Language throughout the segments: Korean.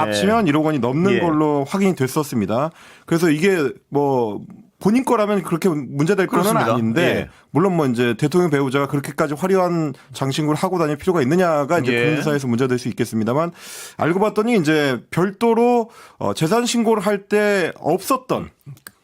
합치면 1억 원이 넘는 예. 걸로 확인이 됐었습니다. 그래서 이게 뭐 본인 거라면 그렇게 문제될 거는 그렇습니다. 아닌데 예. 물론 뭐 이제 대통령 배우자가 그렇게까지 화려한 장신구를 하고 다닐 필요가 있느냐가 이제 예. 국민사에서 문제될 수 있겠습니다만 알고 봤더니 이제 별도로 재산 신고를 할 때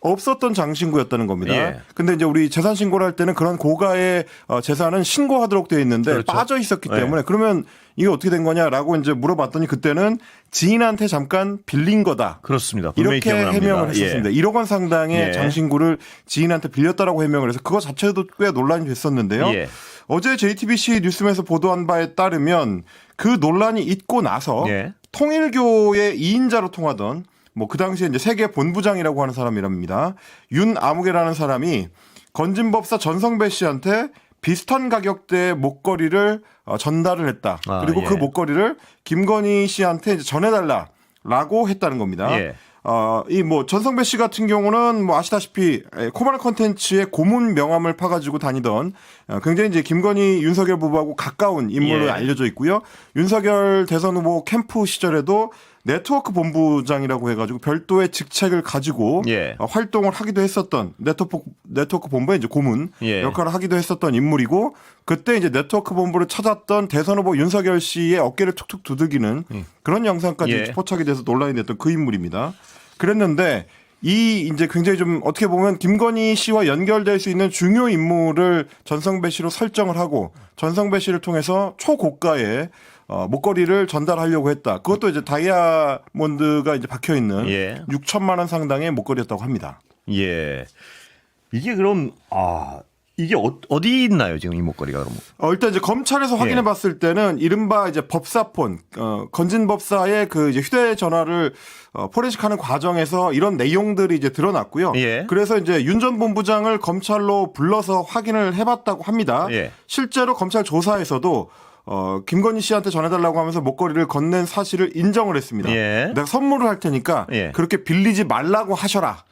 없었던 장신구였다는 겁니다. 예. 근데 이제 우리 재산 신고를 할 때는 그런 고가의 재산은 신고하도록 되어 있는데 그렇죠. 빠져 있었기 예. 때문에 그러면 이게 어떻게 된 거냐라고 이제 물어봤더니 그때는 지인한테 잠깐 빌린 거다. 그렇습니다. 분명히 이렇게 기억납니다. 해명을 했었습니다. 1억 원 상당의 예. 장신구를 지인한테 빌렸다라고 해명을 해서 그거 자체도 꽤 논란이 됐었는데요. 예. 어제 JTBC 뉴스에서 보도한 바에 따르면 그 논란이 있고 나서 예. 통일교의 2인자로 통하던 뭐 그 당시에 이제 세계 본부장이라고 하는 사람이랍니다. 윤아무개라는 사람이 건진법사 전성배 씨한테 비슷한 가격대의 목걸이를 전달을 했다. 아, 그리고 예. 그 목걸이를 김건희 씨한테 이제 전해달라라고 했다는 겁니다. 예. 이 뭐 전성배 씨 같은 경우는 뭐 아시다시피 코바나 컨텐츠의 고문 명함을 파가지고 다니던 굉장히 이제 김건희 윤석열 부부하고 가까운 인물로 예. 알려져 있고요. 윤석열 대선 후보 캠프 시절에도 네트워크 본부장이라고 해가지고 별도의 직책을 가지고 예. 활동을 하기도 했었던 네트워크 본부의 이제 고문 예. 역할을 하기도 했었던 인물이고 그때 이제 네트워크 본부를 찾았던 대선 후보 윤석열 씨의 어깨를 툭툭 두들기는 그런 영상까지 예. 포착이 돼서 논란이 됐던 그 인물입니다. 그랬는데 이 이제 굉장히 좀 어떻게 보면 김건희 씨와 연결될 수 있는 중요 인물을 전성배 씨로 설정을 하고 전성배 씨를 통해서 초고가의 목걸이를 전달하려고 했다. 그것도 이제 다이아몬드가 이제 박혀 있는 예. 6천만 원 상당의 목걸이였다고 합니다. 예. 이게 그럼 이게 어디 있나요 지금 이 목걸이가 그럼? 일단 이제 검찰에서 확인해 봤을 때는 이른바 이제 법사폰, 건진 법사의 그 이제 휴대전화를 포렌식하는 과정에서 이런 내용들이 이제 드러났고요. 예. 그래서 이제 윤 전 본부장을 검찰로 불러서 확인을 해봤다고 합니다. 예. 실제로 검찰 조사에서도 김건희 씨한테 전해달라고 하면서 목걸이를 건넨 사실을 인정을 했습니다. 예. 내가 선물을 할 테니까 예. 그렇게 빌리지 말라고 하셔라.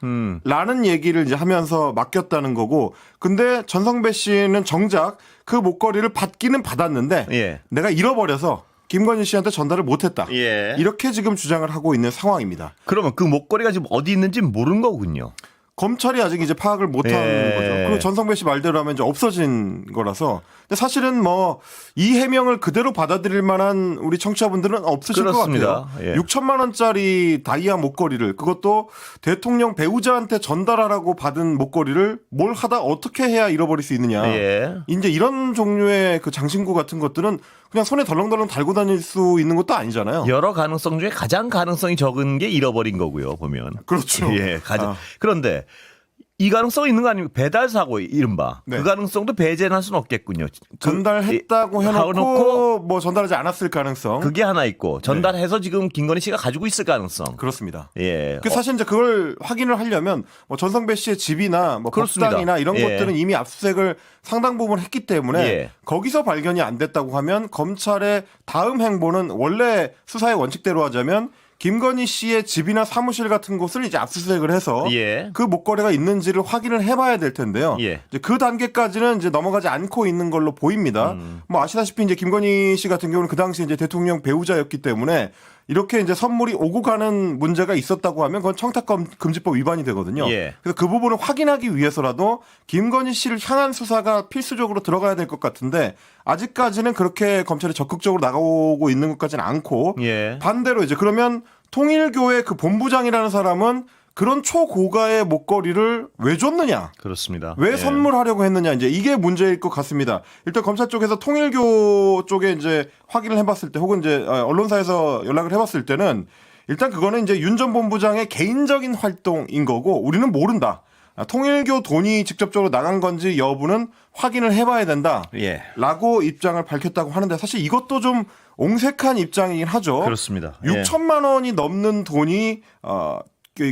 라는 얘기를 이제 하면서 맡겼다는 거고. 근데 전성배 씨는 정작 그 목걸이를 받기는 받았는데 예. 내가 잃어버려서 김건희 씨한테 전달을 못했다. 예. 이렇게 지금 주장을 하고 있는 상황입니다. 그러면 그 목걸이가 지금 어디 있는지 모르는 거군요. 검찰이 아직 이제 파악을 못한 예. 거죠. 그리고 전성배 씨 말대로 하면 이제 없어진 거라서. 근데 사실은 뭐 이 해명을 그대로 받아들일 만한 우리 청취자분들은 없으실 그렇습니다. 것 같아요. 예. 6천만 원짜리 다이아 목걸이를 그것도 대통령 배우자한테 전달하라고 받은 목걸이를 뭘 하다 어떻게 해야 잃어버릴 수 있느냐. 예. 이제 이런 종류의 그 장신구 같은 것들은 그냥 손에 덜렁덜렁 달고 다닐 수 있는 것도 아니잖아요. 여러 가능성 중에 가장 가능성이 적은 게 잃어버린 거고요, 보면. 그렇죠. 예, 가장. 그런데 이 가능성이 있는 거 아닙니까? 배달 사고 이른바. 네. 그 가능성도 배제할 수는 없겠군요. 전달했다고 해놓고 해놓고 뭐 전달하지 않았을 가능성. 그게 하나 있고 전달해서 지금 김건희 씨가 가지고 있을 가능성. 그렇습니다. 예. 그 사실 이제 그걸 확인을 하려면 뭐 전성배 씨의 집이나 뭐 그렇습니다. 법당이나 이런 예. 것들은 이미 압수수색을 상당 부분 했기 때문에 예. 거기서 발견이 안 됐다고 하면 검찰의 다음 행보는 원래 수사의 원칙대로 하자면 김건희 씨의 집이나 사무실 같은 곳을 이제 압수수색을 해서 예. 그 목걸이가 있는지를 확인을 해봐야 될 텐데요. 예. 이제 그 단계까지는 이제 넘어가지 않고 있는 걸로 보입니다. 뭐 아시다시피 이제 김건희 씨 같은 경우는 그 당시 이제 대통령 배우자였기 때문에 이렇게 이제 선물이 오고 가는 문제가 있었다고 하면 그건 청탁금지법 위반이 되거든요. 예. 그래서 그 부분을 확인하기 위해서라도 김건희 씨를 향한 수사가 필수적으로 들어가야 될 것 같은데 아직까지는 그렇게 검찰이 적극적으로 나가고 있는 것 같지는 않고 예. 반대로 이제 그러면 통일교회 그 본부장이라는 사람은 그런 초고가의 목걸이를 왜 줬느냐? 그렇습니다. 왜 예. 선물하려고 했느냐? 이제 이게 문제일 것 같습니다. 일단 검찰 쪽에서 통일교 쪽에 이제 확인을 해봤을 때, 혹은 이제 언론사에서 연락을 해봤을 때는 일단 그거는 이제 윤 전 본부장의 개인적인 활동인 거고 우리는 모른다. 통일교 돈이 직접적으로 나간 건지 여부는 확인을 해봐야 된다. 예. 라고 입장을 밝혔다고 하는데 사실 이것도 좀 옹색한 입장이긴 하죠. 그렇습니다. 예. 6천만 원이 넘는 돈이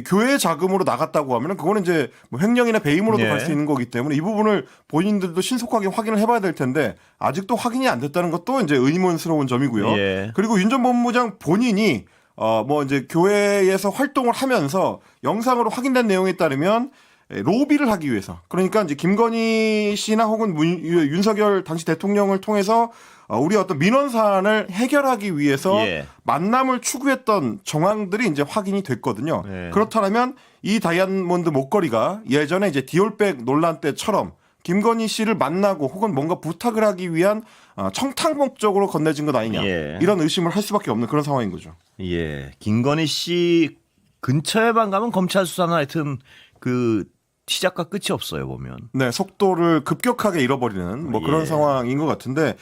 교회 자금으로 나갔다고 하면 그거는 이제 뭐 횡령이나 배임으로도 예. 갈 수 있는 거기 때문에 이 부분을 본인들도 신속하게 확인을 해봐야 될 텐데 아직도 확인이 안 됐다는 것도 이제 의문스러운 점이고요. 예. 그리고 윤 전 본부장 본인이 뭐 이제 교회에서 활동을 하면서 영상으로 확인된 내용에 따르면 로비를 하기 위해서 그러니까 이제 김건희 씨나 혹은 윤석열 당시 대통령을 통해서 우리 어떤 민원 사안을 해결하기 위해서 예. 만남을 추구했던 정황들이 이제 확인이 됐거든요. 예. 그렇다면 이 다이아몬드 목걸이가 예전에 이제 디올백 논란 때처럼 김건희 씨를 만나고 혹은 뭔가 부탁을 하기 위한 청탁 목적으로 건네진 것 아니냐 예. 이런 의심을 할 수밖에 없는 그런 상황인 거죠. 예. 김건희 씨 근처에만 가면 검찰 수사는 하여튼 그 시작과 끝이 없어요 보면. 네, 속도를 급격하게 잃어버리는 뭐 그런 예. 상황인 것 같은데